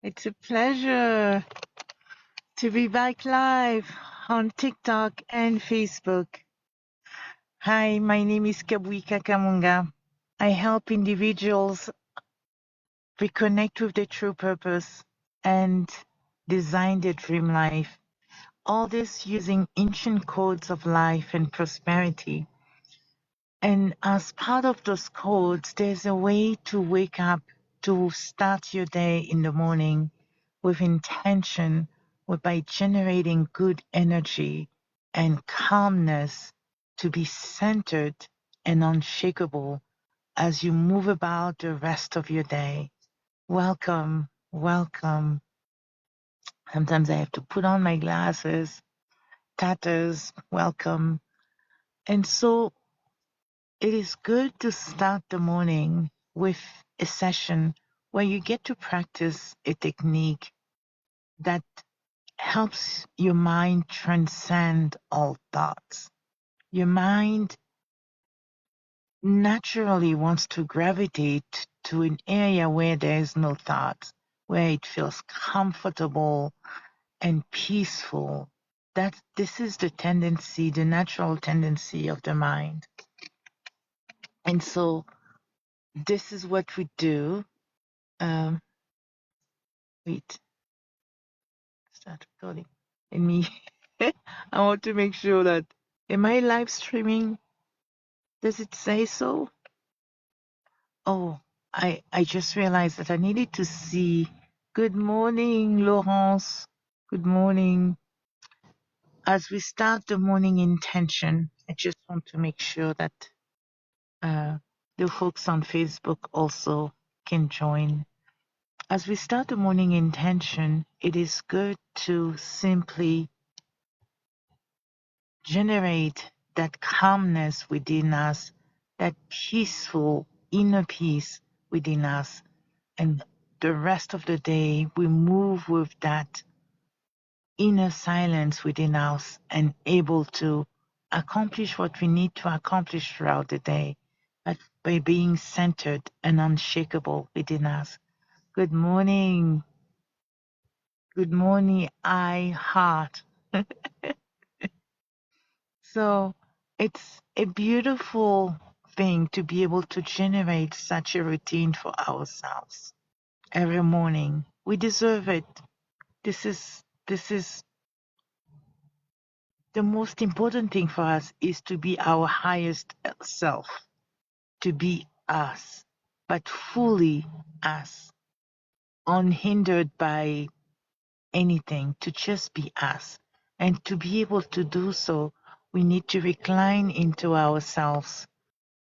It's a pleasure to be back live on TikTok and Facebook. Hi, my name is Kabuika Kamunga. I help individuals reconnect with their true purpose and design their dream life. All this using ancient codes of life and prosperity. And as part of those codes, there's a way to wake up, to start your day in the morning with intention, by generating good energy and calmness, to be centered and unshakable as you move about the rest of your day. Welcome, welcome. Sometimes I have to put on my glasses. Tatters, welcome. And so it is good to start the morning with a session where you get to practice a technique that helps your mind transcend all thoughts. Your mind naturally wants to gravitate to an area where there is no thoughts, where it feels comfortable and peaceful. This is the tendency, the natural tendency of the mind. And so this is what we do. Um, wait, start recording. And me, I want to make sure that, am I live streaming? Does it say so? Oh, I just realized that I needed to see. Good morning, Laurence. Good morning. As we start the morning intention, I just want to make sure that the folks on Facebook also can join. As we start the morning intention, it is good to simply generate that calmness within us, that peaceful inner peace within us. And the rest of the day, we move with that inner silence within us and able to accomplish what we need to accomplish throughout the day, but by being centered and unshakable within us. Good morning. Good morning, I heart. So it's a beautiful thing to be able to generate such a routine for ourselves every morning. We deserve it. This is the most important thing for us, is to be our highest self, to be us, but fully us, unhindered by anything, to just be us. And to be able to do so, we need to recline into ourselves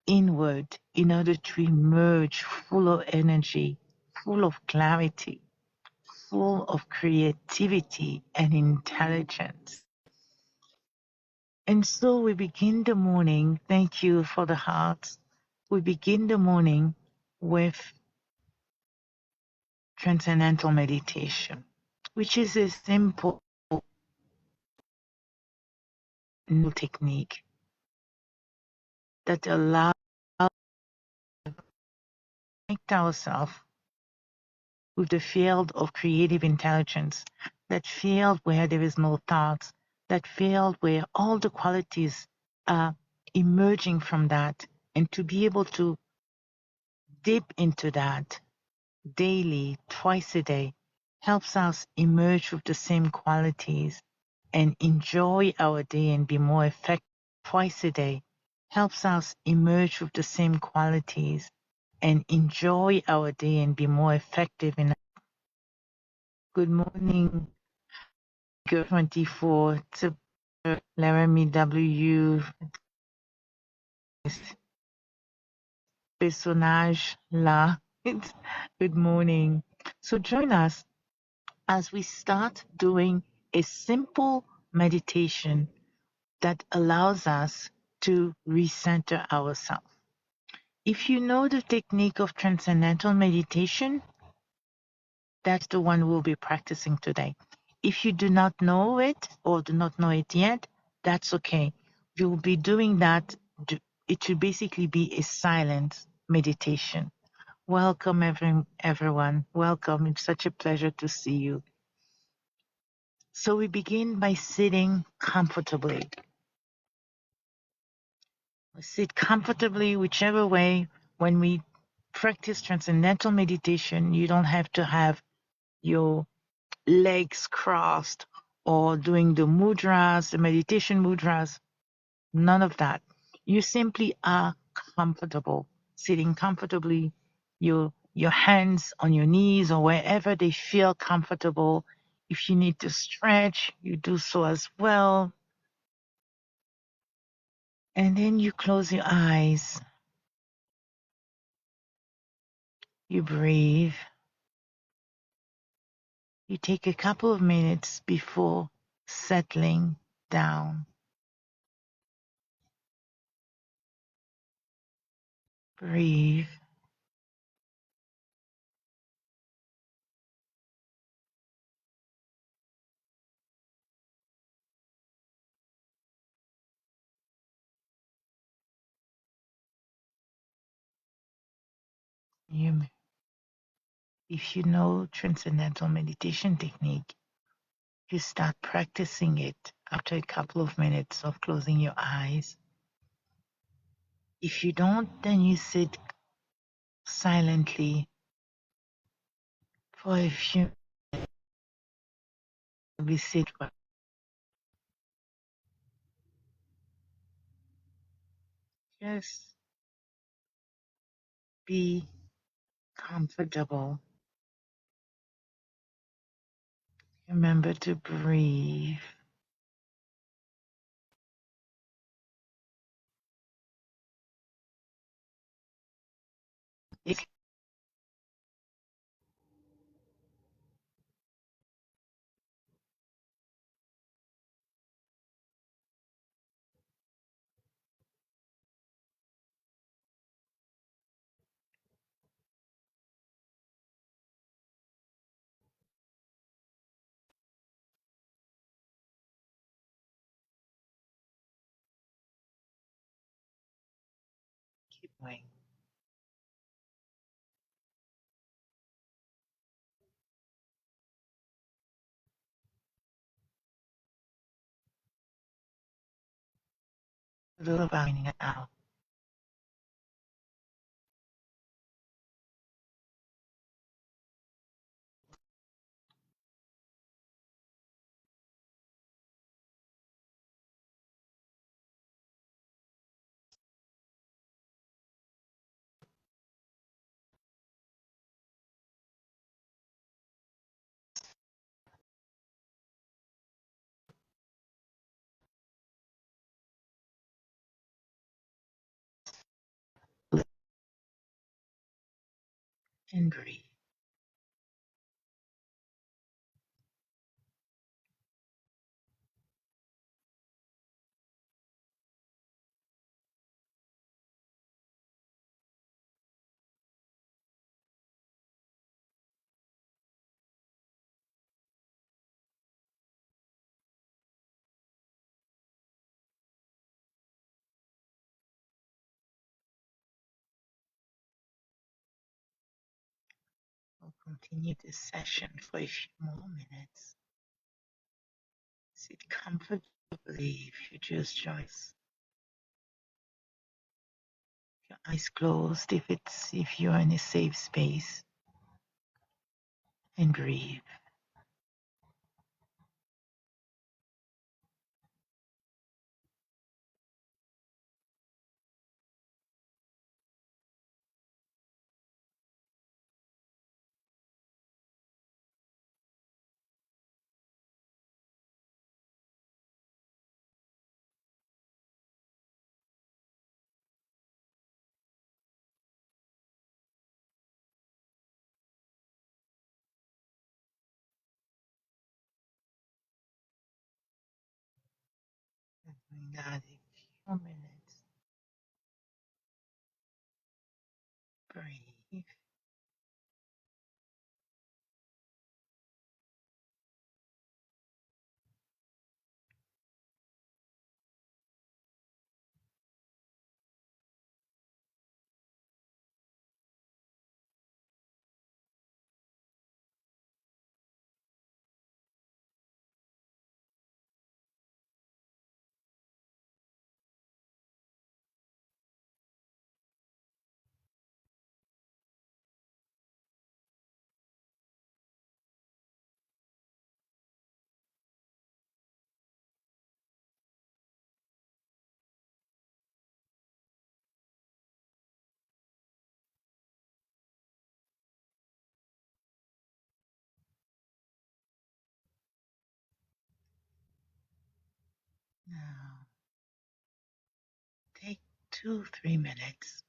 inward in order to emerge full of energy, full of clarity, full of creativity and intelligence. And so we begin the morning. Thank you for the hearts. We begin the morning with transcendental meditation, which is a simple new technique that allows us to connect ourselves with the field of creative intelligence, that field where there is no thoughts, that field where all the qualities are emerging from that, and to be able to dip into that daily, twice a day, helps us emerge with the same qualities and enjoy our day and be more effective. Twice a day helps us emerge with the same qualities and enjoy our day and be more effective in. Good morning, Girl 24, to Laramie W. Personnage là. Good morning. So join us as we start doing a simple meditation that allows us to recenter ourselves. If you know the technique of transcendental meditation, that's the one we'll be practicing today. If you do not know it or do not know it yet, that's okay. You'll be doing that. It should basically be a silent meditation Welcome, everyone. Welcome. It's such a pleasure to see you. So we begin by sitting comfortably. We sit comfortably, whichever way. When we practice transcendental meditation, you don't have to have your legs crossed or doing the mudras, the meditation mudras. None of that. You simply are comfortable, sitting comfortably, your hands on your knees or wherever they feel comfortable. If you need to stretch, you do so as well. And then you close your eyes. You breathe. You take a couple of minutes before settling down. Breathe. You, if you know transcendental meditation technique, you start practicing it after a couple of minutes of closing your eyes. If you don't, then you sit silently for a few minutes. Sit well. Just be comfortable. Remember to breathe. Keep going. A little finding it out. And breathe. We'll continue this session for a few more minutes. Sit comfortably if you just join us. Your eyes closed if you're in a safe space, and breathe. Doing that a few minutes. Breathe. Now, take 2-3 minutes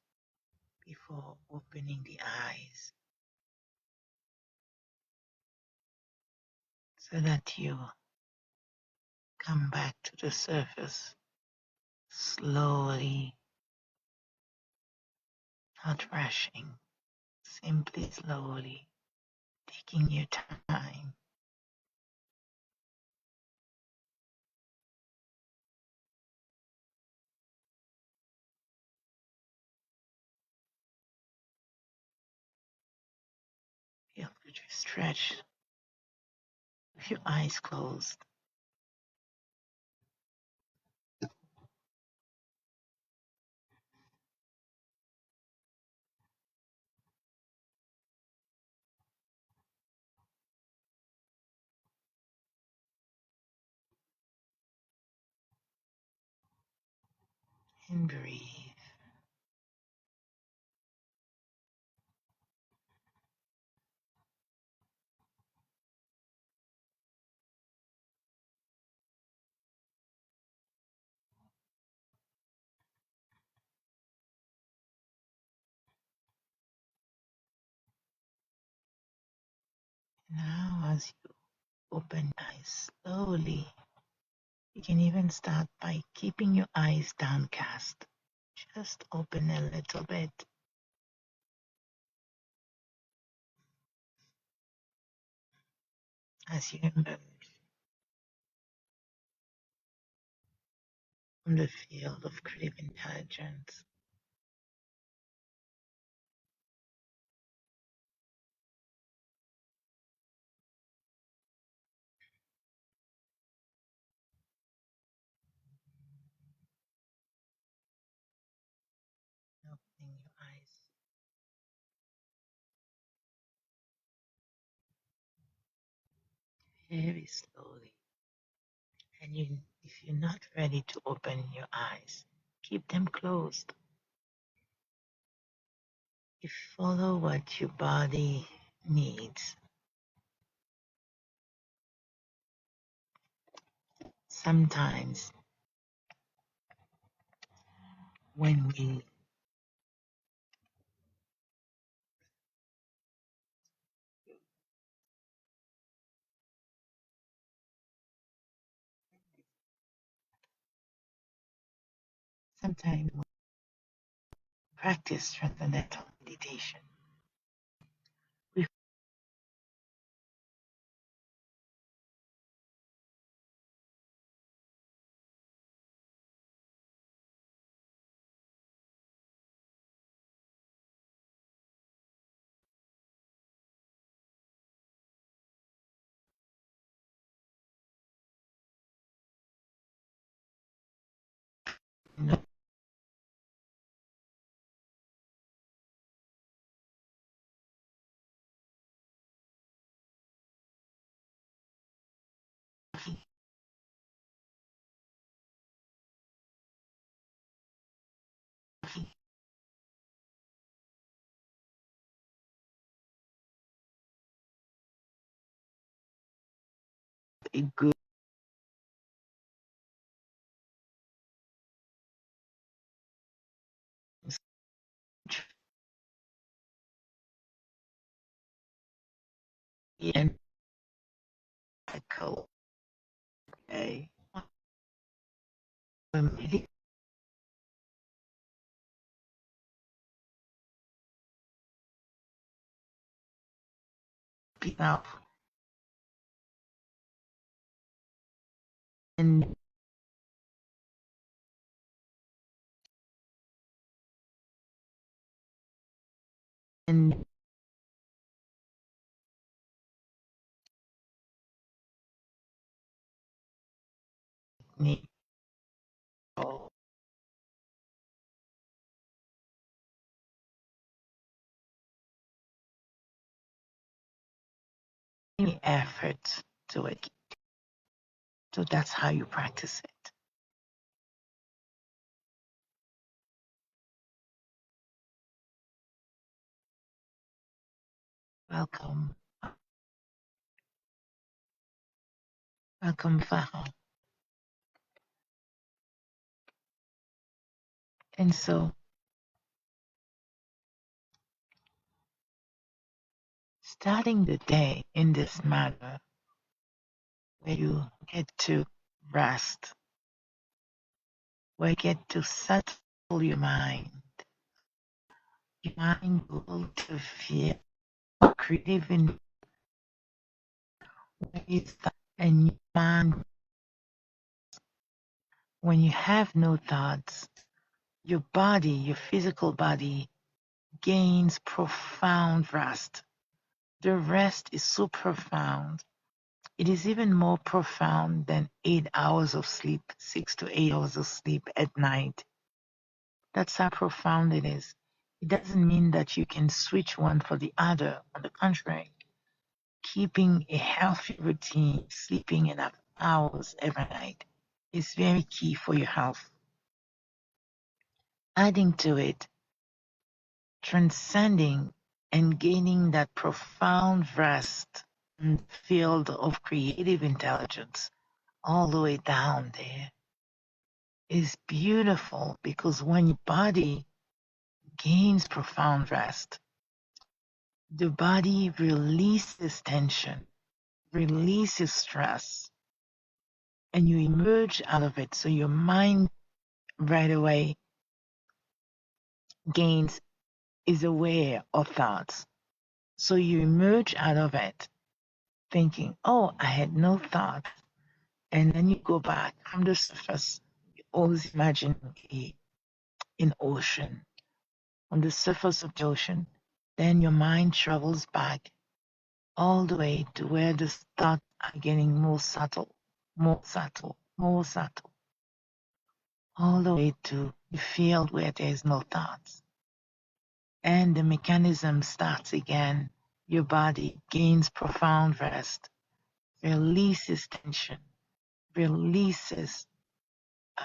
before opening the eyes so that you come back to the surface slowly, not rushing, simply slowly, taking your time. Feel free to stretch with your eyes closed. And breathe. Now, as you open eyes slowly, you can even start by keeping your eyes downcast. Just open a little bit as you emerge from the field of creative intelligence. Opening your eyes very slowly. And if you're not ready to open your eyes, keep them closed. You follow what your body needs. Sometimes when we sometimes we practice transcendental meditation, we know a good and cycle, okay? Really enough and and need any effort to it. So that's how you practice it. Welcome. Welcome, Farah. And so, starting the day in this manner, where you get to rest, where you get to settle your mind will to feel creative in ways that, and your mind, when you have no thoughts, your body, your physical body, gains profound rest. The rest is so profound. It is even more profound than 8 hours of sleep, 6 to 8 hours of sleep at night. That's how profound it is. It doesn't mean that you can switch one for the other. On the contrary, keeping a healthy routine, sleeping enough hours every night is very key for your health. Adding to it, transcending and gaining that profound rest in the field of creative intelligence all the way down there is beautiful, because when your body gains profound rest, the body releases tension, releases stress, and you emerge out of it. So your mind right away gains, is aware of thoughts. So you emerge out of it thinking, oh, I had no thoughts. And then you go back from the surface. You always imagine an ocean. On the surface of the ocean, then your mind travels back all the way to where the thoughts are getting more subtle, more subtle, more subtle, all the way to the field where there is no thoughts. And the mechanism starts again. Your body gains profound rest, releases tension, releases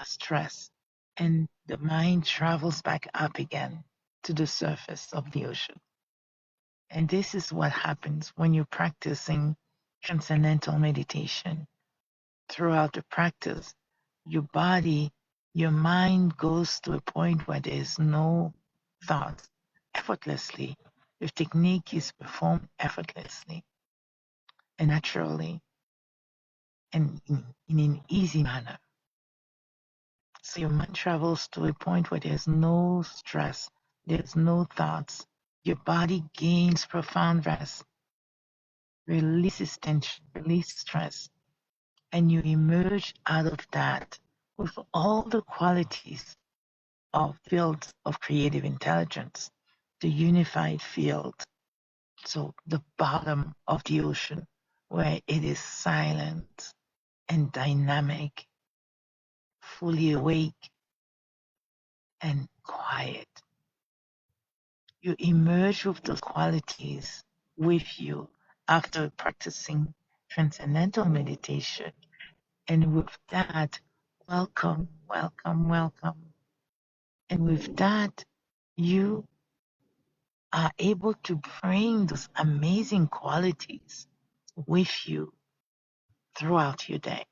stress, and the mind travels back up again to the surface of the ocean. And this is what happens when you're practicing transcendental meditation. Throughout the practice, your body, your mind goes to a point where there's no thoughts effortlessly. The technique is performed effortlessly and naturally and in an easy manner. So your mind travels to a point where there's no stress, there's no thoughts. Your body gains profound rest, releases tension, releases stress, and you emerge out of that with all the qualities of fields of creative intelligence, the unified field. So the bottom of the ocean, where it is silent and dynamic, fully awake and quiet. You emerge with those qualities with you after practicing transcendental meditation. And with that, welcome, welcome, welcome. And with that, you are able to bring those amazing qualities with you throughout your day.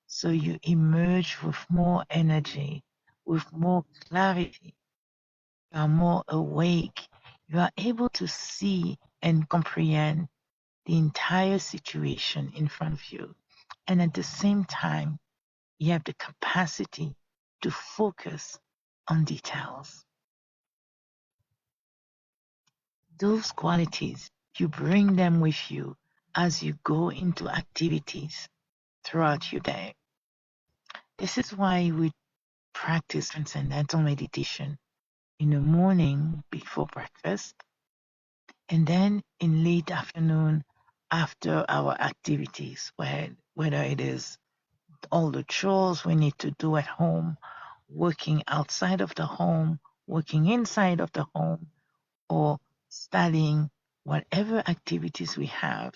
So you emerge with more energy, with more clarity. You are more awake. You are able to see and comprehend the entire situation in front of you. And at the same time, you have the capacity to focus on details. Those qualities, you bring them with you as you go into activities throughout your day. This is why we practice transcendental meditation in the morning before breakfast, and then in late afternoon after our activities, whether it is all the chores we need to do at home, working outside of the home, working inside of the home, or studying, whatever activities we have.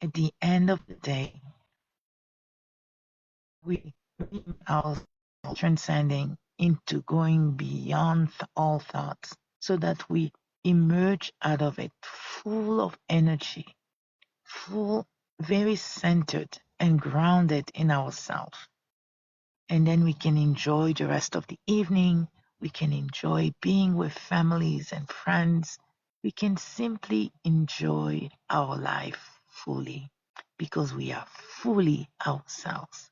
At the end of the day, we bring ourselves transcending into going beyond all thoughts so that we emerge out of it full of energy, full, very centered and grounded in ourselves. and then we can enjoy the rest of the evening. We can enjoy being with families and friends. We can simply enjoy our life fully because we are fully ourselves.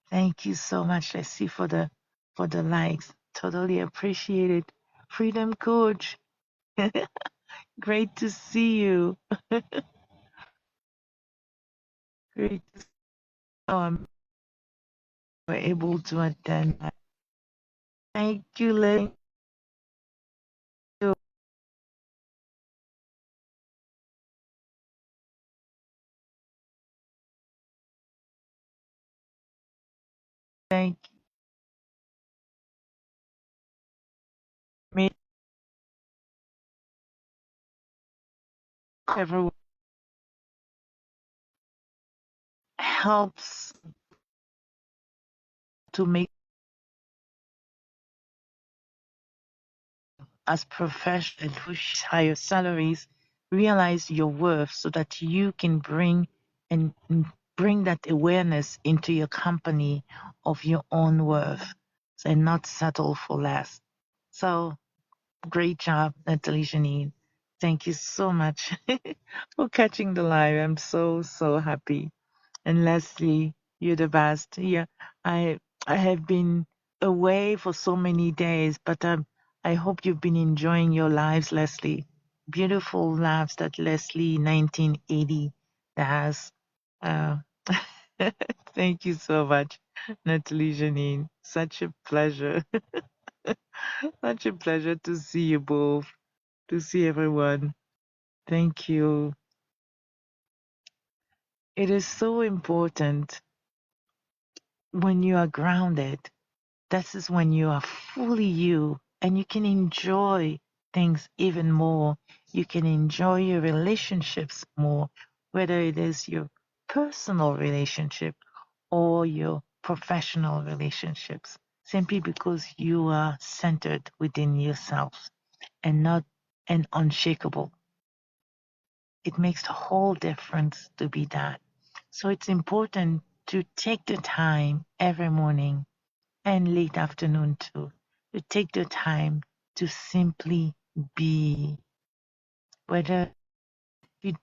Thank you so much, Leslie, for the likes. Totally appreciate it. Freedom Coach, great to see you. Great to see you. We're able to attend. Thank you, Leslie. Thank you. Everyone helps to make us professionals push higher salaries, realize your worth so that you can and bring that awareness into your company of your own worth and not settle for less. So great job, Natalie Janine. Thank you so much for catching the live. I'm so, so happy. And Leslie, you're the best. Yeah, I have been away for so many days, but I hope you've been enjoying your lives, Leslie. Beautiful lives that Leslie 1980 has. Uh, thank you so much, Natalie Janine. Such a pleasure. Such a pleasure to see you both, to see everyone. Thank you. It is so important when you are grounded. This is when you are fully you and you can enjoy things even more. You can enjoy your relationships more, whether it is your personal relationship or your professional relationships, simply because you are centered within yourself and not and unshakable. It makes a whole difference to be that. So it's important to take the time every morning and late afternoon too, to take the time to simply be. Whether you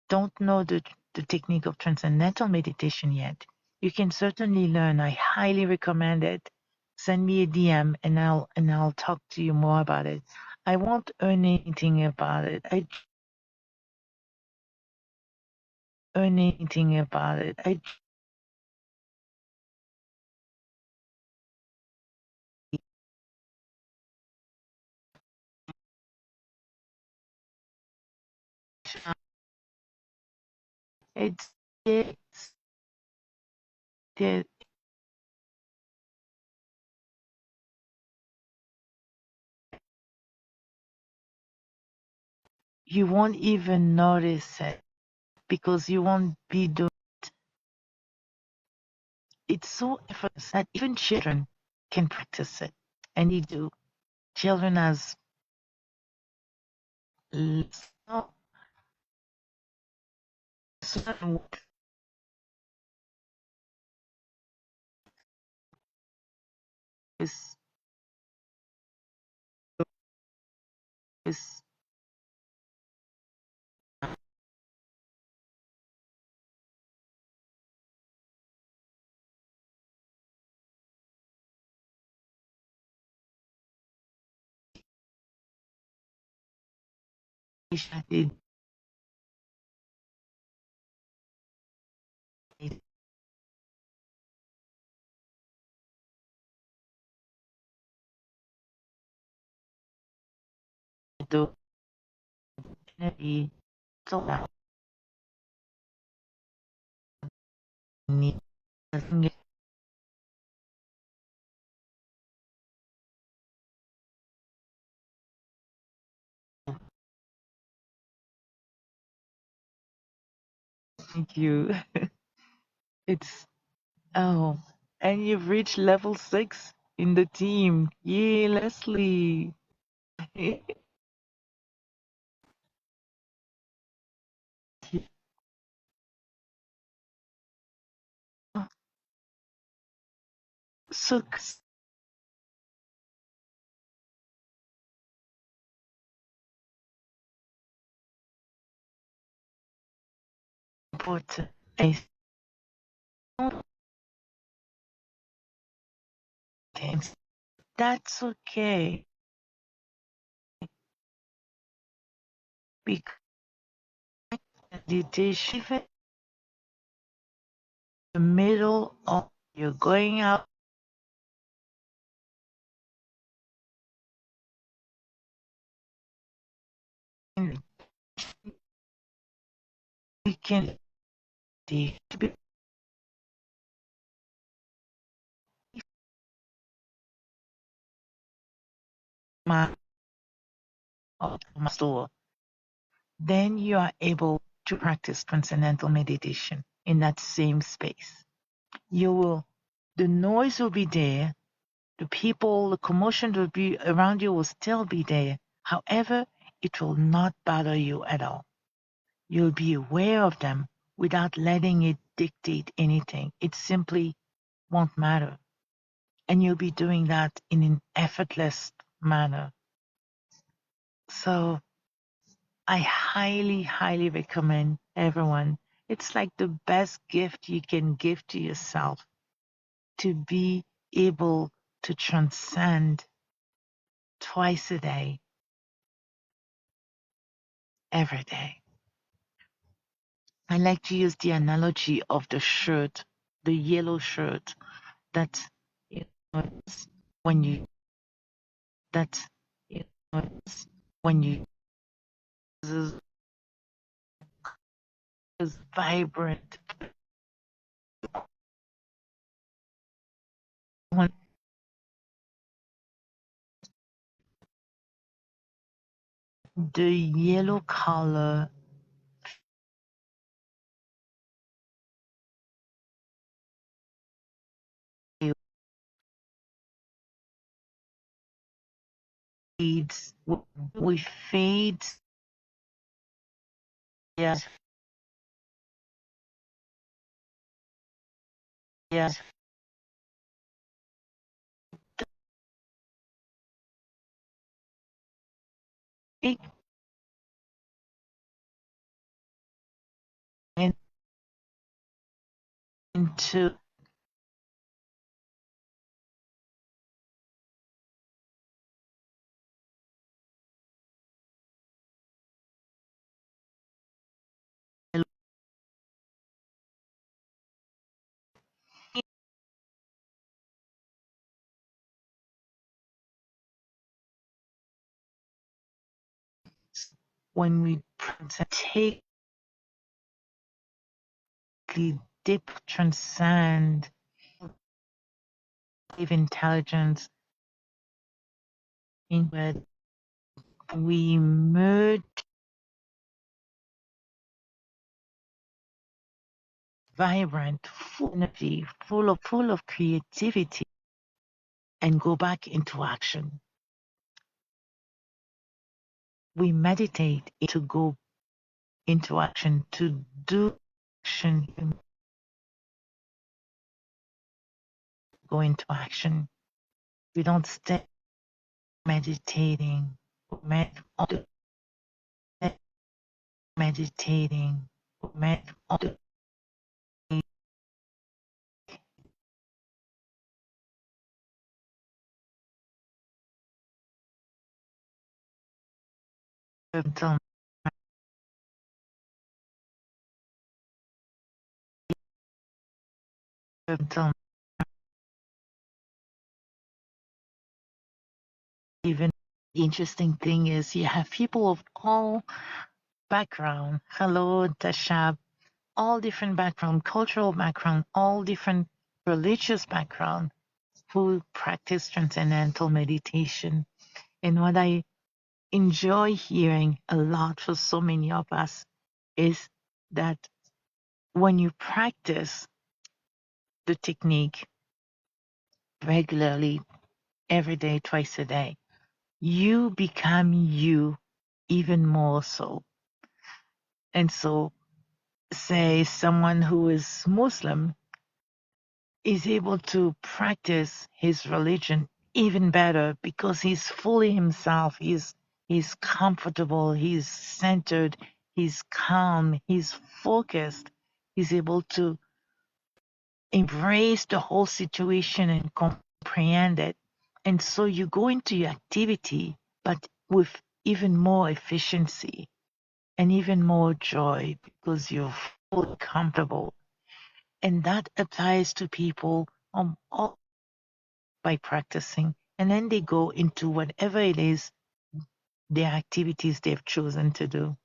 don't know the technique of transcendental meditation yet, you can certainly learn. I highly recommend it. Send me a DM and I'll talk to you more about it. I won't earn anything about it. I earn anything about it. It's, it's, it, you won't even notice it because you won't be doing. It's so effortless that even children can practice it, and they do. Children as so certain is is they do energy so that need doesn't get thank you. It's oh, and you've reached level 6 in the team. Yay, Leslie. Suk important. I think that's okay because meditation, even the middle of you're going out, and we can be my store. Then you are able to practice transcendental meditation in that same space. The noise will be there, the people, the commotion will be around you will still be there. However, it will not bother you at all. You'll be aware of them without letting it dictate anything. It simply won't matter. And you'll be doing that in an effortless manner. So I highly, highly recommend everyone. It's like the best gift you can give to yourself to be able to transcend twice a day, every day. I like to use the analogy of the shirt, the yellow shirt that you know, when you that you know, when you is vibrant. When the yellow color fades, we fade. Yes, yes. It into when we take the deep transcend of intelligence in where we merge vibrant, full energy, full of creativity, and go back into action. We meditate to go into action, to do action, go into action. We don't stay meditating, meditating, even the interesting thing is you have people of all background. Hello, Dashab, all different background, cultural background, all different religious background who practice transcendental meditation. And what I enjoy hearing a lot for so many of us is that when you practice the technique regularly, every day, twice a day, you become you even more so. And so, say someone who is Muslim is able to practice his religion even better because he's fully himself. He's comfortable, he's centered, he's calm, he's focused. He's able to embrace the whole situation and comprehend it. And so you go into your activity, but with even more efficiency and even more joy because you're fully comfortable. And that applies to people all by practicing. And then they go into whatever it is, their activities they've chosen to do.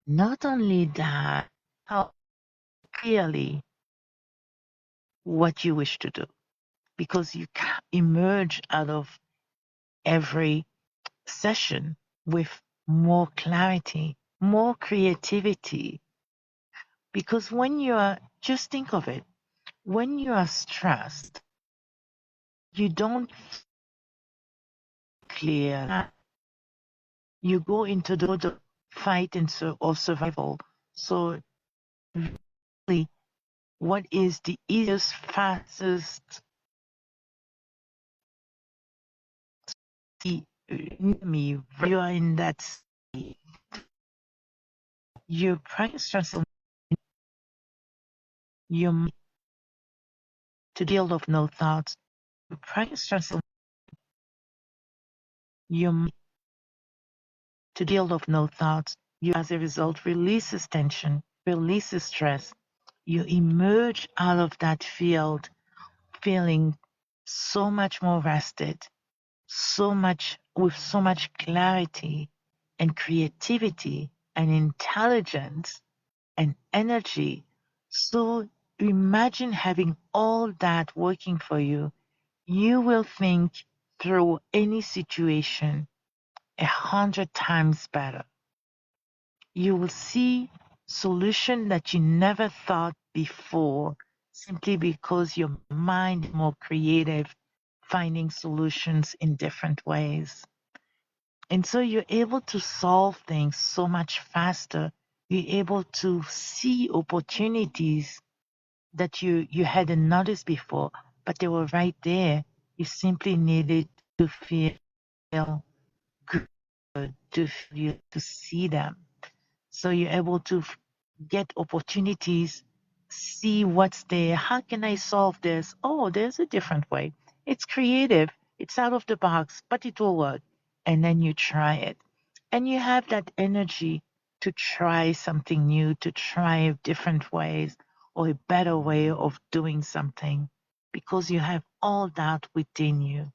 Not only that, how clearly what you wish to do, because you can emerge out of every session with more clarity, more creativity. Because when you are, just think of it, when you are stressed, you don't clear. You go into the fight and or survival. So really, what is the easiest, fastest enemy? You are in that state. You practice transformation your mind to deal of no thoughts. You practice transformation your mind to deal of no thoughts. You, as a result, releases tension, releases stress. You emerge out of that field feeling so much more rested, so much with so much clarity and creativity and intelligence and energy. So imagine having all that working for you. You will think through any situation 100 times better. You will see solution that you never thought before simply because your mind is more creative, finding solutions in different ways. And so you're able to solve things so much faster. You're able to see opportunities that you hadn't noticed before, but they were right there. You simply needed to feel good, to see them. So you're able to get opportunities, see what's there. How can I solve this? Oh, there's a different way. It's creative. It's out of the box, but it will work. And then you try it. And you have that energy to try something new, to try different ways or a better way of doing something because you have all that within you.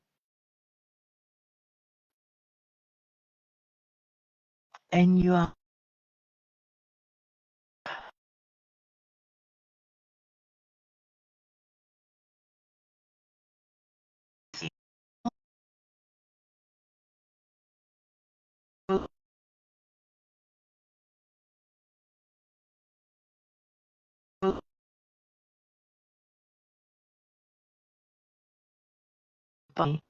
And you are by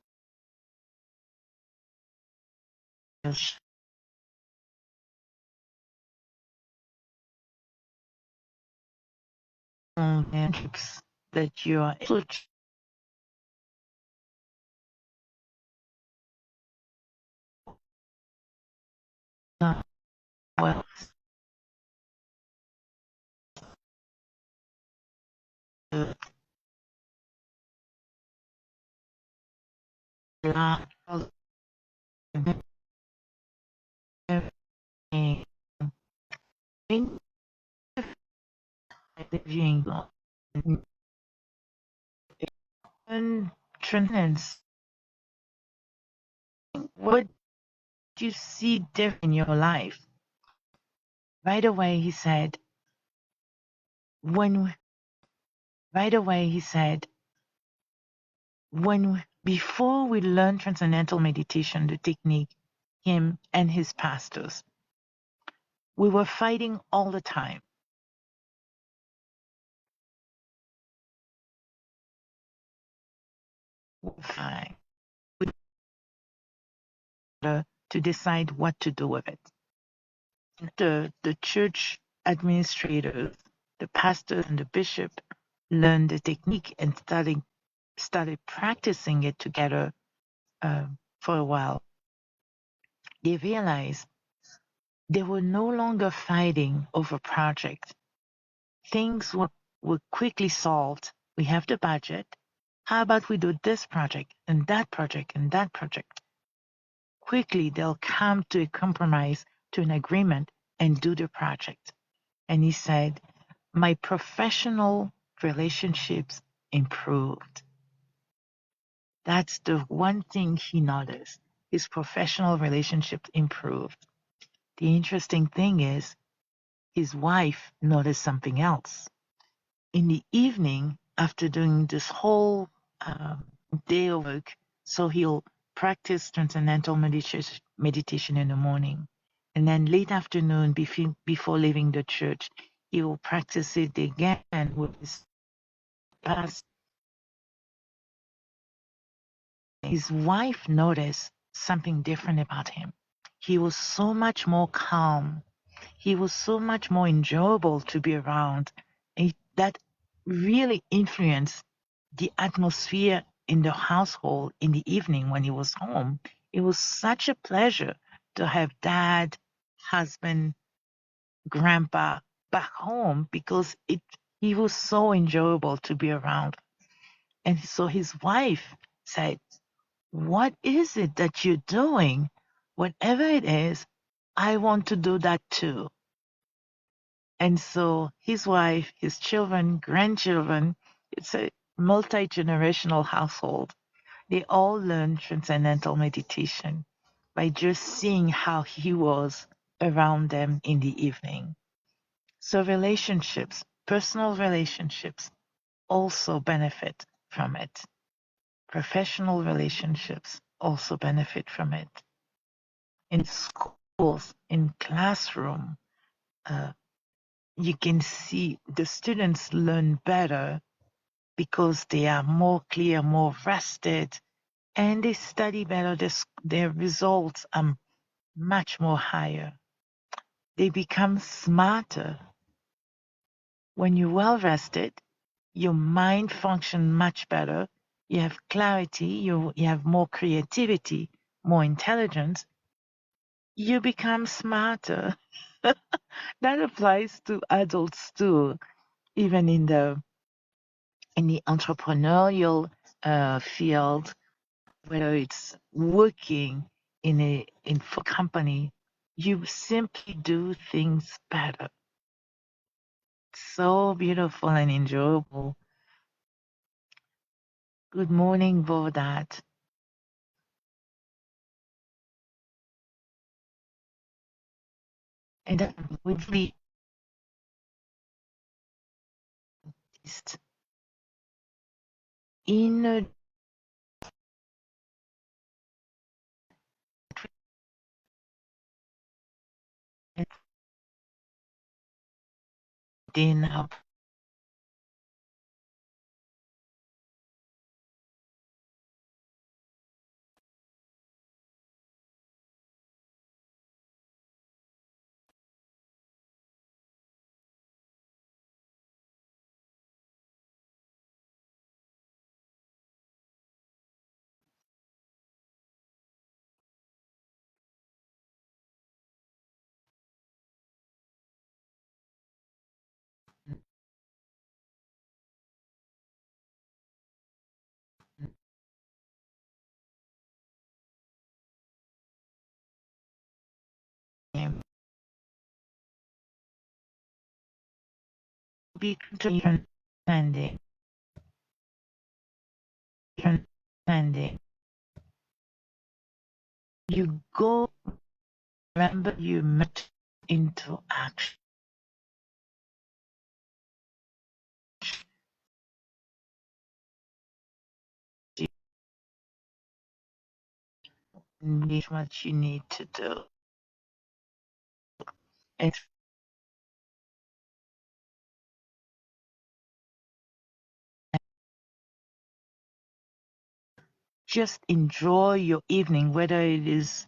that you are able to well and transcendence. What do you see different in your life? Right away, he said, when, right away, he said, before we learn transcendental meditation, the technique, him and his pastors, we were fighting all the time. Fighting to decide what to do with it. The church administrators The pastor and the bishop learned the technique and started practicing it together for a while. They realized they were no longer fighting over projects. Things were quickly solved. We have the budget. How about we do this project and that project and that project? Quickly, they'll come to a compromise, to an agreement, and do the project. And he said, my professional relationships improved. That's the one thing he noticed. His professional relationships improved. The interesting thing is, his wife noticed something else. In the evening, after doing this whole day of work, so he'll practice transcendental meditation in the morning. And then late afternoon, before leaving the church, he will practice it again with his past. His wife noticed something different about him. He was so much more calm. He was so much more enjoyable to be around. That really influenced the atmosphere in the household in the evening when he was home. It was such a pleasure to have dad, husband, grandpa back home because he was so enjoyable to be around. And so his wife said, what is it that you're doing? Whatever it is, I want to do that too. And so his wife, his children, grandchildren, it's a multi-generational household. They all learned transcendental meditation by just seeing how he was around them in the evening. So relationships, personal relationships also benefit from it. Professional relationships also benefit from it. In schools, in classroom, you can see the students learn better because they are more clear, more rested, and they study better. Their results are much more higher. They become smarter. When you're well rested, your mind functions much better. You have clarity, you have more creativity, more intelligence. You become smarter. That applies to adults too, even in the entrepreneurial field, whether it's working for a company, you simply do things better. So beautiful and enjoyable. Good morning, Bodat. And that would be inner dinner. Be transcending. Transcending. You go, remember you met into action. Need what you need to do. And just enjoy your evening, whether it is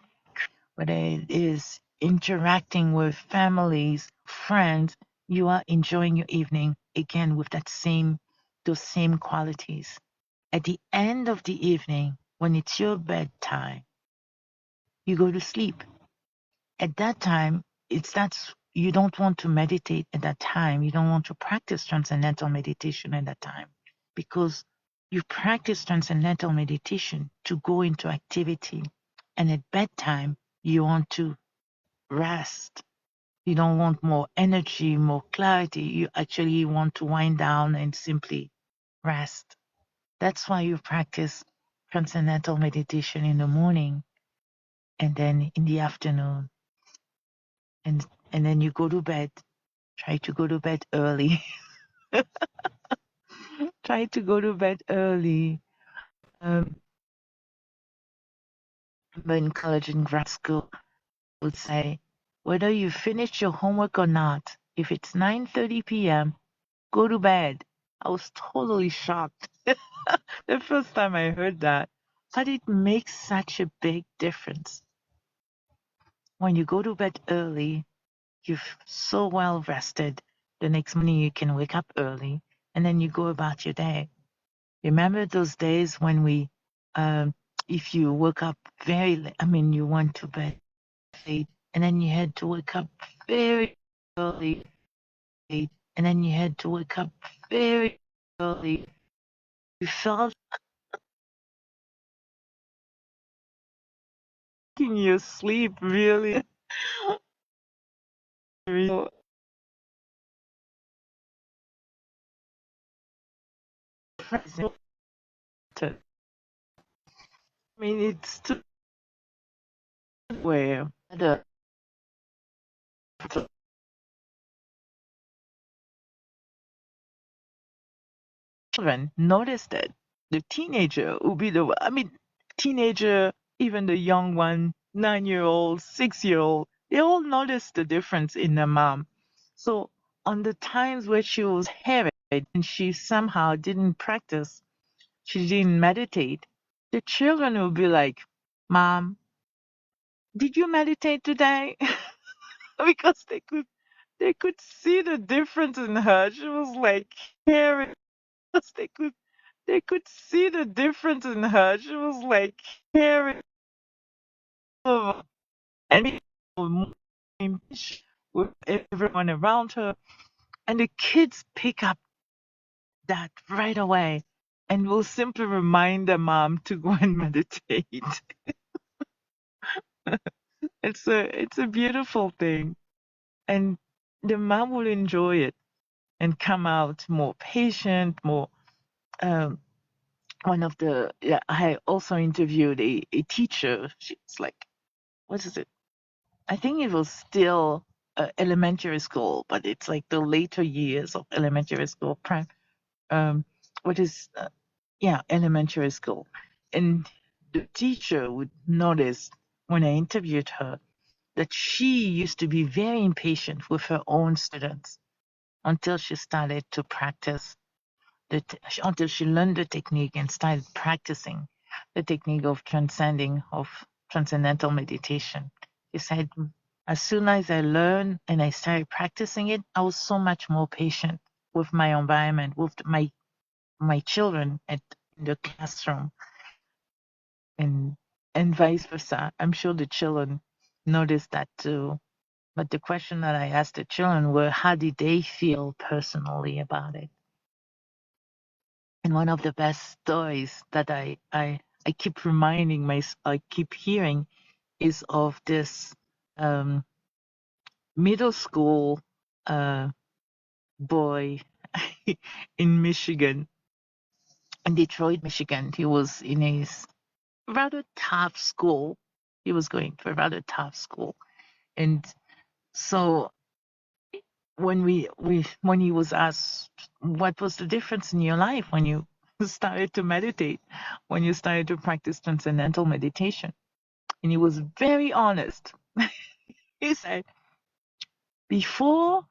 interacting with families, friends. you are enjoying your evening again with those same qualities. At the end of the evening, when it's your bedtime, you go to sleep. At that time, you don't want to meditate at that time. You don't want to practice transcendental meditation at that time because you practice transcendental meditation to go into activity. And at bedtime, you want to rest. You don't want more energy, more clarity. You actually want to wind down and simply rest. That's why you practice transcendental meditation in the morning and then in the afternoon. And then you go to bed. Try to go to bed early. Try to go to bed early. Um, but in college and grad school, I would say, whether you finish your homework or not, if it's 9:30 p.m., go to bed. I was totally shocked the first time I heard that. But it makes such a big difference. When you go to bed early, you're so well rested. The next morning you can wake up early and then you go about your day. Remember those days when um, if you woke up very late, you went to bed late and then you had to wake up very early, late, and then you had to wake up very early. You felt in your sleep really, real present. It's too where the children noticed it. The teenager will be teenager, even the young one, 9-year old, 6-year old, they all noticed the difference in their mom. So on the times where she was harried and she somehow didn't practice, she didn't meditate, the children will be like, Mom, did you meditate today? Because they could see the difference in her. She was like harried. They could see the difference in her. She was like caring over and being more impatient with everyone around her. And the kids pick up that right away and will simply remind their mom to go and meditate. It's a beautiful thing. And the mom will enjoy it and come out more patient, more um I also interviewed a teacher. She's like, what is it? I think it was still elementary school, but it's like the later years of elementary school. Um, what is, yeah, elementary school. And the teacher would notice when I interviewed her that she used to be very impatient with her own students until she started to practice until she learned the technique and started practicing the technique of transcendental meditation. She said, as soon as I learned and I started practicing it, I was so much more patient with my environment, with my children in the classroom, and vice versa. I'm sure the children noticed that too. But the question that I asked the children were, how did they feel personally about it? And one of the best stories that I keep hearing is of this um, middle school uh, boy in Michigan, in Detroit, Michigan. He was in a rather tough school. He was going to a rather tough school. And so when he was asked what was the difference in your life when you started to meditate, when you started to practice transcendental meditation, and he was very honest. He said, before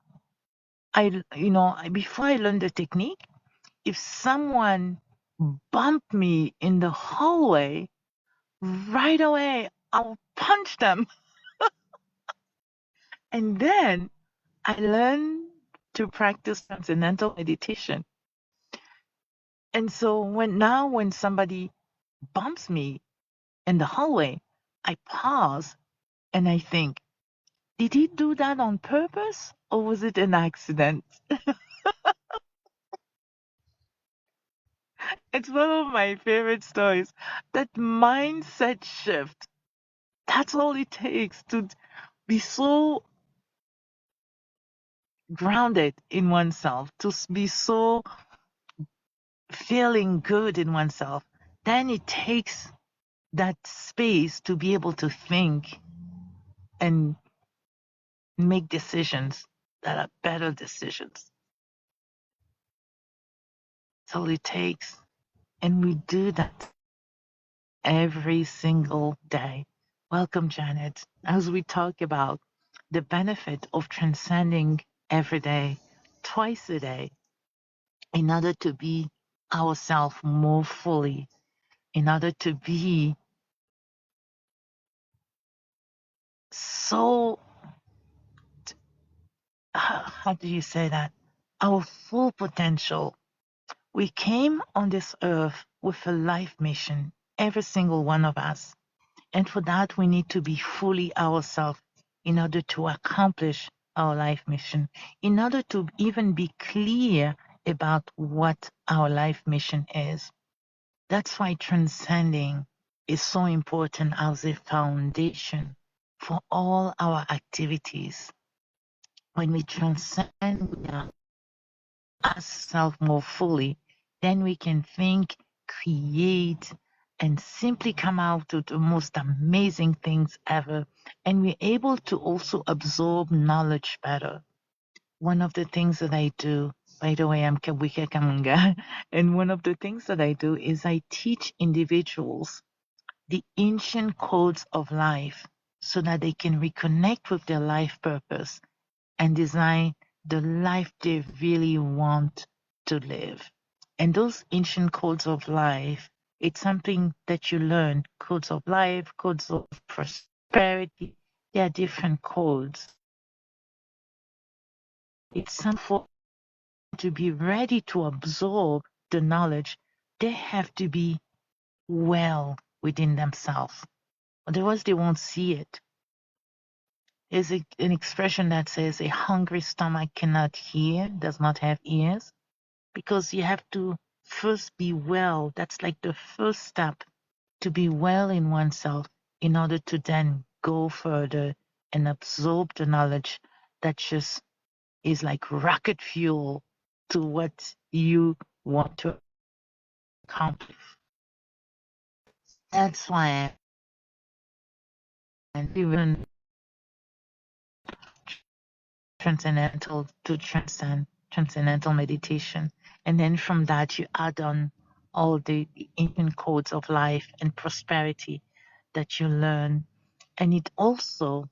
before I learned the technique, if someone bumped me in the hallway, right away I'll punch them. And then I learned to practice transcendental meditation. And so when somebody bumps me in the hallway, I pause and I think, did he do that on purpose or was it an accident? It's one of my favorite stories. That mindset shift, that's all it takes to be so grounded in oneself, to be so feeling good in oneself. Then it takes that space to be able to think and make decisions that are better decisions. That's all it takes. And we do that every single day. Welcome, Janet. As we talk about the benefit of transcending every day, twice a day, in order to be ourselves more fully, in order to be so, how do you say that? Our full potential. We came on this earth with a life mission, every single one of us. And for that, we need to be fully ourselves in order to accomplish our life mission, in order to even be clear about what our life mission is. That's why transcending is so important as a foundation for all our activities. When we transcend, we are ourselves more fully, then we can think, create, and simply come out with the most amazing things ever. And we're able to also absorb knowledge better. One of the things that I do, by the way, I'm Kabwika Kamunga, and one of the things that I do is I teach individuals the ancient codes of life so that they can reconnect with their life purpose and design the life they really want to live. And those ancient codes of life, it's something that you learn. Codes of life, codes of prosperity, they are different codes. It's something for to be ready to absorb the knowledge. They have to be well within themselves. Otherwise, they won't see it. There's an expression that says a hungry stomach cannot hear, does not have ears, because you have to first be well. That's like the first step to be well in oneself in order to then go further and absorb the knowledge that just is like rocket fuel to what you want to accomplish. That's why and even transcendental to transcendental meditation. And then from that, you add on all the ancient codes of life and prosperity that you learn. And it also,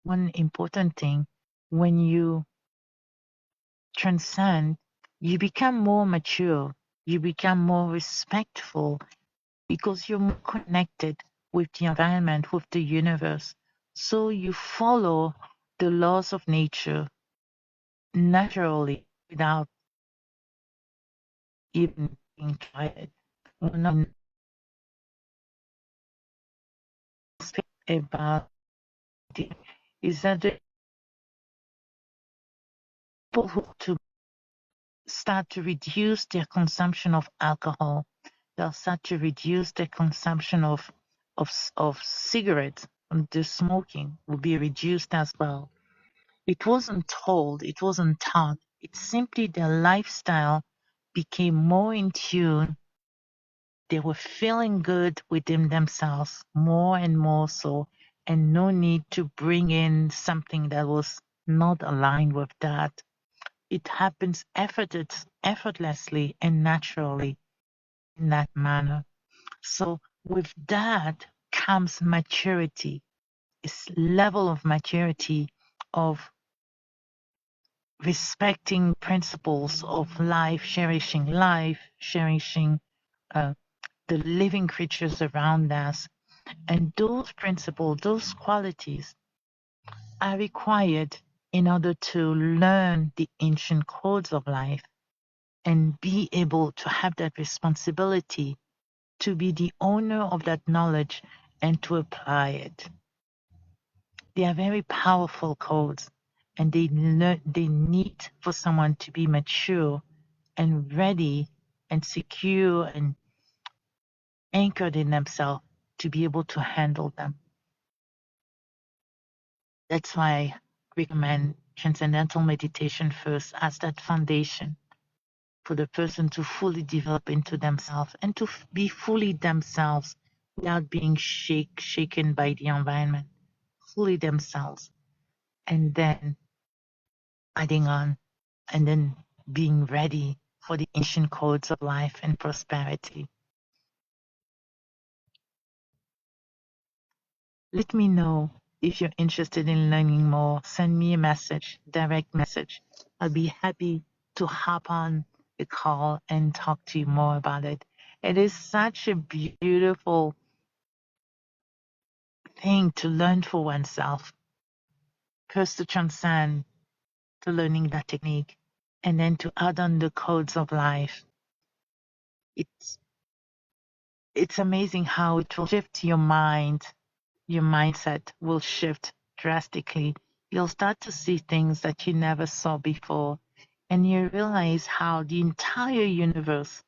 one important thing, when you transcend, you become more mature, you become more respectful because you're more connected with the environment, with the universe. So you follow the laws of nature naturally without even being tried. One of the things about it is that the people who to start to reduce their consumption of alcohol, they'll start to reduce their consumption of cigarettes, and the smoking will be reduced as well. It wasn't told, it wasn't taught. It's simply their lifestyle became more in tune. They were feeling good within themselves more and more so, and no need to bring in something that was not aligned with that. It happens effortlessly and naturally in that manner. So with that comes maturity, this level of maturity of respecting principles of life, cherishing uh, the living creatures around us. And those principles, those qualities are required in order to learn the ancient codes of life and be able to have that responsibility to be the owner of that knowledge and to apply it. They are very powerful codes, and they need for someone to be mature and ready and secure and anchored in themselves to be able to handle them. That's why I recommend transcendental meditation first as that foundation for the person to fully develop into themselves and to be fully themselves without being shaken by the environment, fully themselves, and then adding on, and then being ready for the ancient codes of life and prosperity. Let me know if you're interested in learning more. Send me a message, direct message. I'll be happy to hop on a call and talk to you more about it. It is such a beautiful thing to learn for oneself. First to transcend, to learning that technique, and then to add on the codes of life. It's amazing how it will shift your mind. Your mindset will shift drastically. You'll start to see things that you never saw before, and you realize how the entire universe,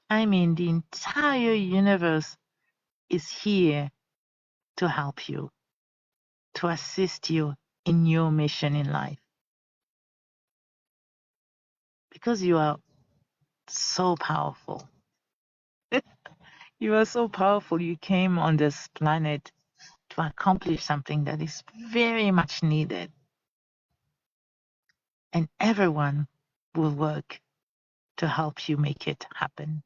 the entire universe is here to help you, to assist you in your mission in life. Because you are so powerful. You are so powerful. You came on this planet to accomplish something that is very much needed. And everyone will work to help you make it happen.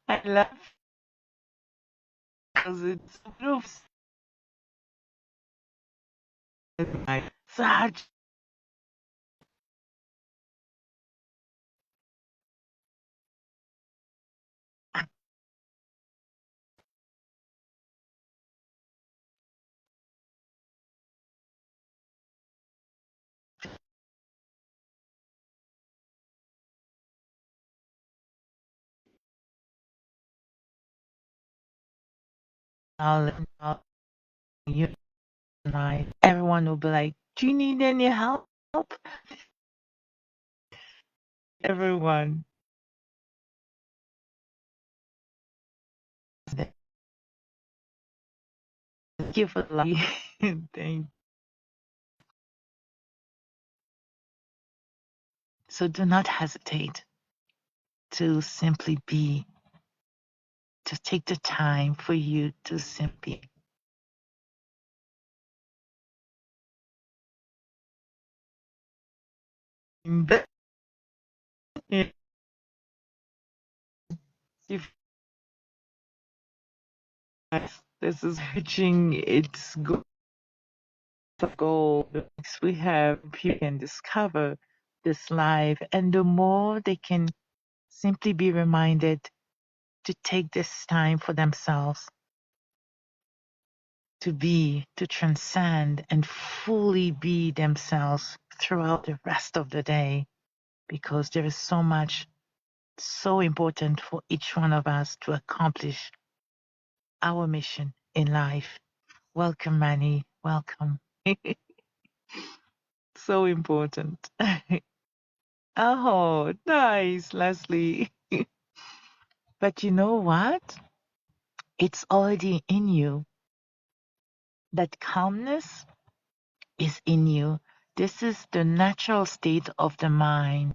I love because it proves such knowledge of you and I. Everyone will be like, "Do you need any help?" Everyone. Thank you for life. Thank. So do not hesitate to simply be, to take the time for you to simply be. If this is reaching its goal, we have people can discover this life, and the more they can simply be reminded to take this time for themselves, to be, to transcend and fully be themselves throughout the rest of the day, because there is so much so important for each one of us to accomplish our mission in life. Welcome, Manny. Welcome. So important. Oh, nice, Leslie. But you know what? It's already in you. That calmness is in you. This is the natural state of the mind,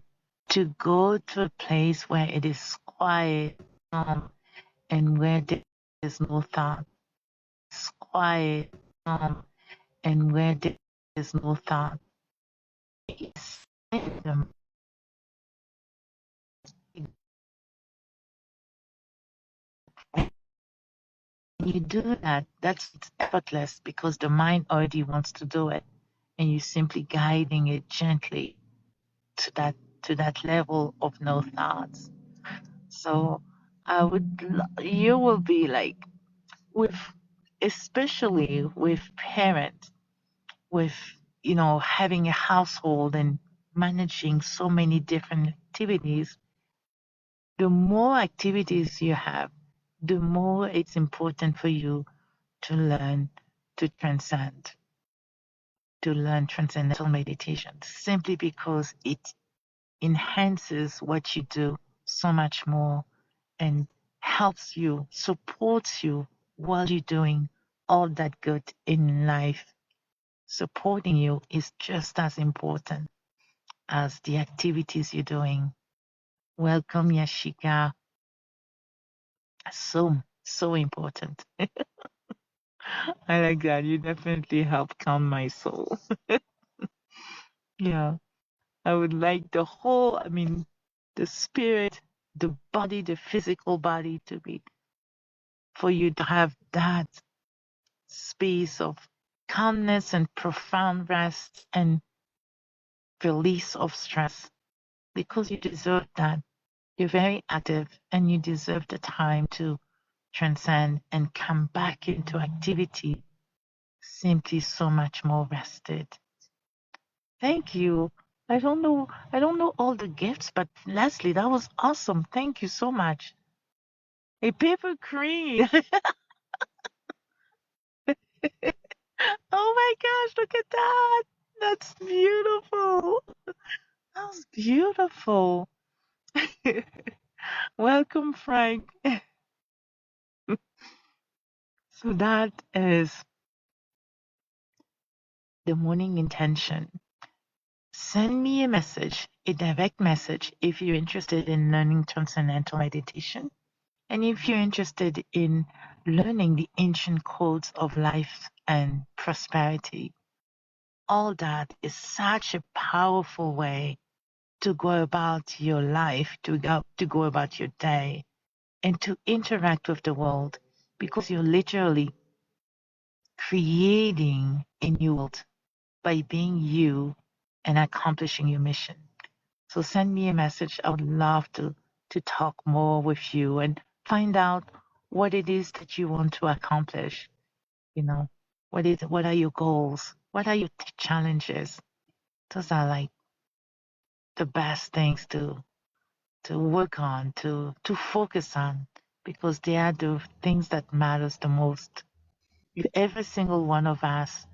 to go to a place where it is quiet, and where there is no thought. It's quiet, and where there is no thought. It's random. When you do that, that's effortless because the mind already wants to do it, and you're simply guiding it gently to that level of no thoughts. So you will be like with especially with parents, with having a household and managing so many different activities. The more activities you have, the more it's important for you to learn to transcend, to learn transcendental meditation, simply because it enhances what you do so much more and helps you, supports you while you're doing all that good in life. Supporting you is just as important as the activities you're doing. Welcome, Yashika. So important. I like that. You definitely help calm my soul. Yeah. I would like the spirit, the body, the physical body for you to have that space of calmness and profound rest and release of stress because you deserve that. You're very active and you deserve the time to transcend and come back into activity simply so much more rested. Thank you. I don't know all the gifts, but Leslie, that was awesome. Thank you so much. A paper crane. Oh my gosh, look at that. That's beautiful. That was beautiful. Welcome, Frank. So that is the morning intention. Send me a message, a direct message, if you're interested in learning transcendental meditation. And if you're interested in learning the ancient codes of life and prosperity, all that is such a powerful way to go about your life, to go about your day, and to interact with the world, because you're literally creating a new world by being you and accomplishing your mission. So send me a message. I would love to talk more with you and find out what it is that you want to accomplish. You know, what are your goals? What are your challenges? Those are like the best things to work on, to focus on, because they are the things that matters the most. If every single one of us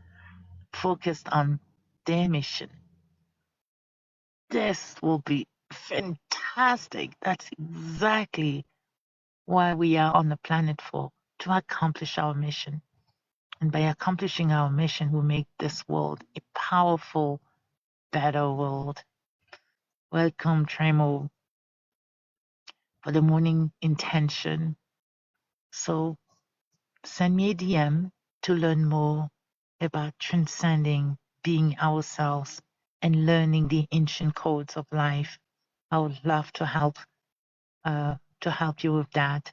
focused on their mission, this will be fantastic. That's exactly why we are on the planet for, to accomplish our mission. And by accomplishing our mission, we make this world a powerful, better world. Welcome, Tremo, for the morning intention. So send me a DM to learn more about transcending being ourselves and learning the ancient codes of life. I would love to help you with that.